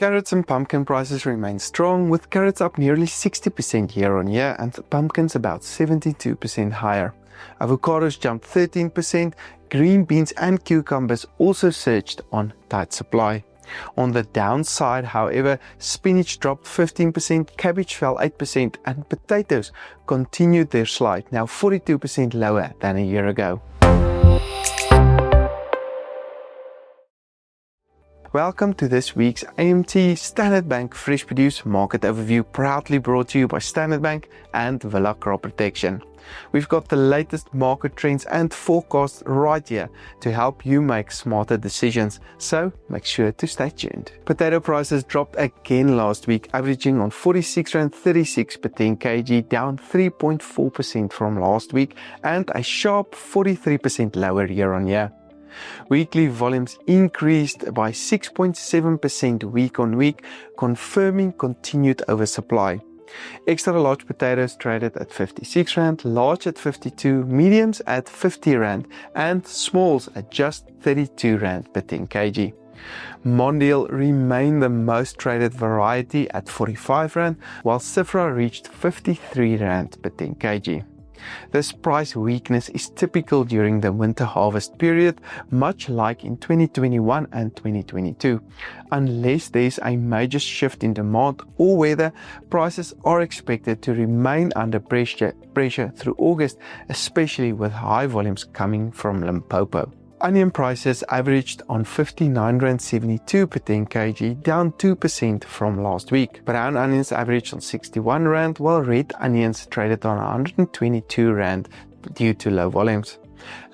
Carrots and pumpkin prices remain strong, with carrots up nearly 60% year on year and pumpkins about 72% higher. Avocados jumped 13%, green beans and cucumbers also surged on tight supply. On the downside, however, spinach dropped 15%, cabbage fell 8% and potatoes continued their slide, now 42% lower than a year ago. Welcome to this week's AMT Standard Bank Fresh Produce Market Overview, proudly brought to you by Standard Bank and Villa Crop Protection. We've got the latest market trends and forecasts right here to help you make smarter decisions, so make sure to stay tuned. Potato prices dropped again last week, averaging on R46.36 per 10 kg, down 3.4% from last week and a sharp 43% lower year on year. Weekly volumes increased by 6.7% week on week, confirming continued oversupply. Extra large potatoes traded at R56, large at R52, mediums at R50 and smalls at just R32 per 10 kg. Mondial remained the most traded variety at R45, while Sifra reached R53 per 10 kg. This price weakness is typical during the winter harvest period, much like in 2021 and 2022. Unless there's a major shift in demand or weather, prices are expected to remain under pressure through August, especially with high volumes coming from Limpopo. Onion prices averaged on R59.72 per 10 kg, down 2% from last week. Brown onions averaged on R61, while red onions traded on R122 due to low volumes.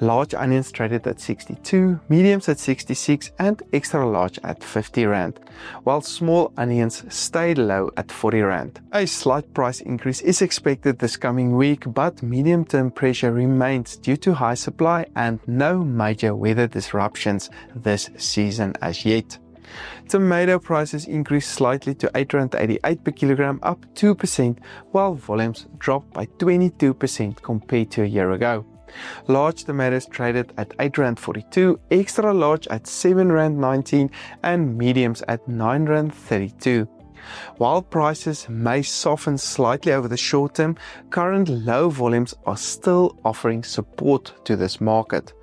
Large onions traded at R62, mediums at R66 and extra large at R50, while small onions stayed low at R40. A slight price increase is expected this coming week, but medium-term pressure remains due to high supply and no major weather disruptions this season as yet. Tomato prices increased slightly to R8.88 per kilogram, up 2%, while volumes dropped by 22% compared to a year ago. Large tomatoes traded at R8.42, extra large at R7.19 and mediums at R9.32. While prices may soften slightly over the short term, current low volumes are still offering support to this market.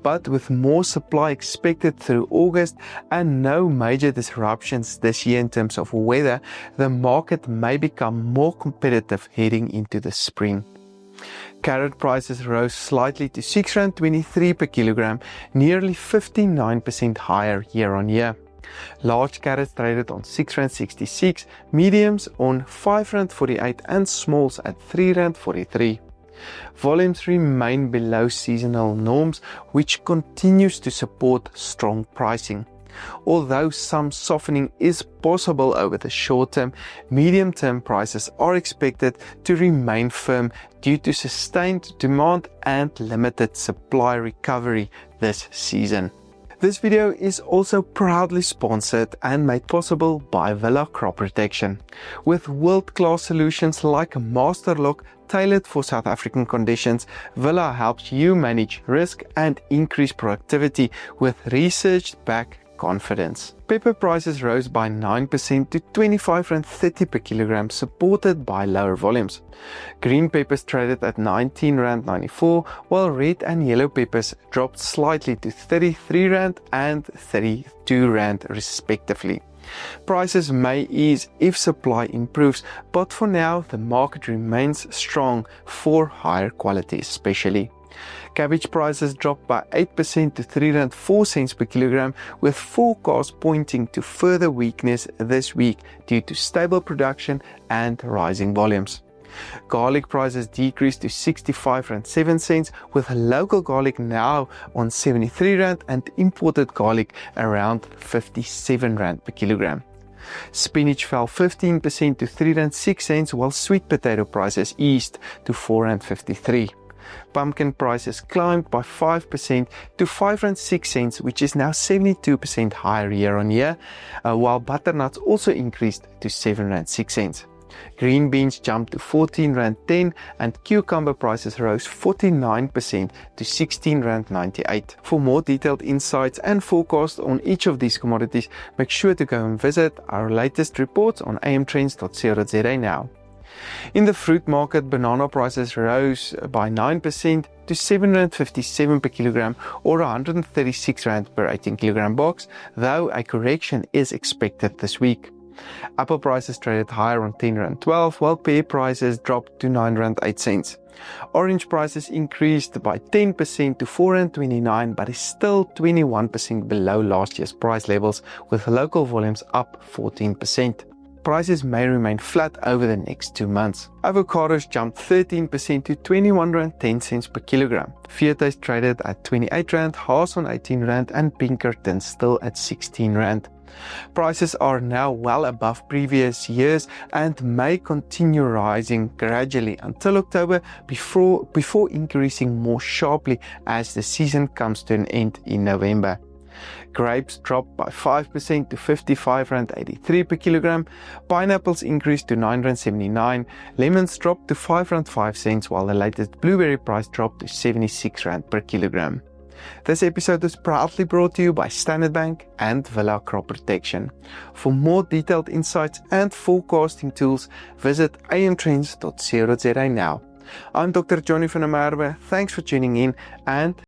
But with more supply expected through August and no major disruptions this year in terms of weather, the market may become more competitive heading into the spring. Carrot prices rose slightly to R6.23 per kilogram, nearly 59% higher year on year. Large carrots traded on R6.66, mediums on R5.48 and smalls at R3.43. Volumes remain below seasonal norms, which continues to support strong pricing. Although some softening is possible over the short term, medium-term prices are expected to remain firm due to sustained demand and limited supply recovery this season. This video is also proudly sponsored and made possible by Villa Crop Protection. With world-class solutions like Master Lock tailored for South African conditions, Villa helps you manage risk and increase productivity with research-backed confidence. Pepper prices rose by 9% to R25.30 per kilogram, supported by lower volumes. Green peppers traded at R19.94, while red and yellow peppers dropped slightly to R33 and R32 respectively. Prices may ease if supply improves, but for now the market remains strong for higher quality especially. Cabbage prices dropped by 8% to R3.04 per kilogram, with forecasts pointing to further weakness this week due to stable production and rising volumes. Garlic prices decreased to R65.07, with local garlic now on R73 and imported garlic around R57 per kilogram. Spinach fell 15% to R3.06, while sweet potato prices eased to R4.53. Pumpkin prices climbed by 5% to R5.06, which is now 72% higher year on year, while butternuts also increased to R7.06. Green beans jumped to R14.10 and cucumber prices rose 49% to R16.98. For more detailed insights and forecasts on each of these commodities, make sure to go and visit our latest reports on amtrends.co.za now. In the fruit market, banana prices rose by 9% to R7.57 per kilogram or R136 per 18 kilogram box, though a correction is expected this week. Apple prices traded higher on R10.12, while pear prices dropped to R9.08. Orange prices increased by 10% to R4.29, but is still 21% below last year's price levels, with local volumes up 14%. Prices may remain flat over the next 2 months. Avocados jumped 13% to R21.10 per kilogram. Viertuis traded at R28, Haas on R18 and Pinkerton still at R16. Prices are now well above previous years and may continue rising gradually until October before increasing more sharply as the season comes to an end in November. Grapes dropped by 5% to R55.83 per kilogram. Pineapples increased to R9.79. Lemons dropped to R5.05, while the latest blueberry price dropped to R76 per kilogram. This episode is proudly brought to you by Standard Bank and Villa Crop Protection. For more detailed insights and forecasting tools, visit amtrends.co.za now. I'm Dr. Johnny van der Merwe. Thanks for tuning in and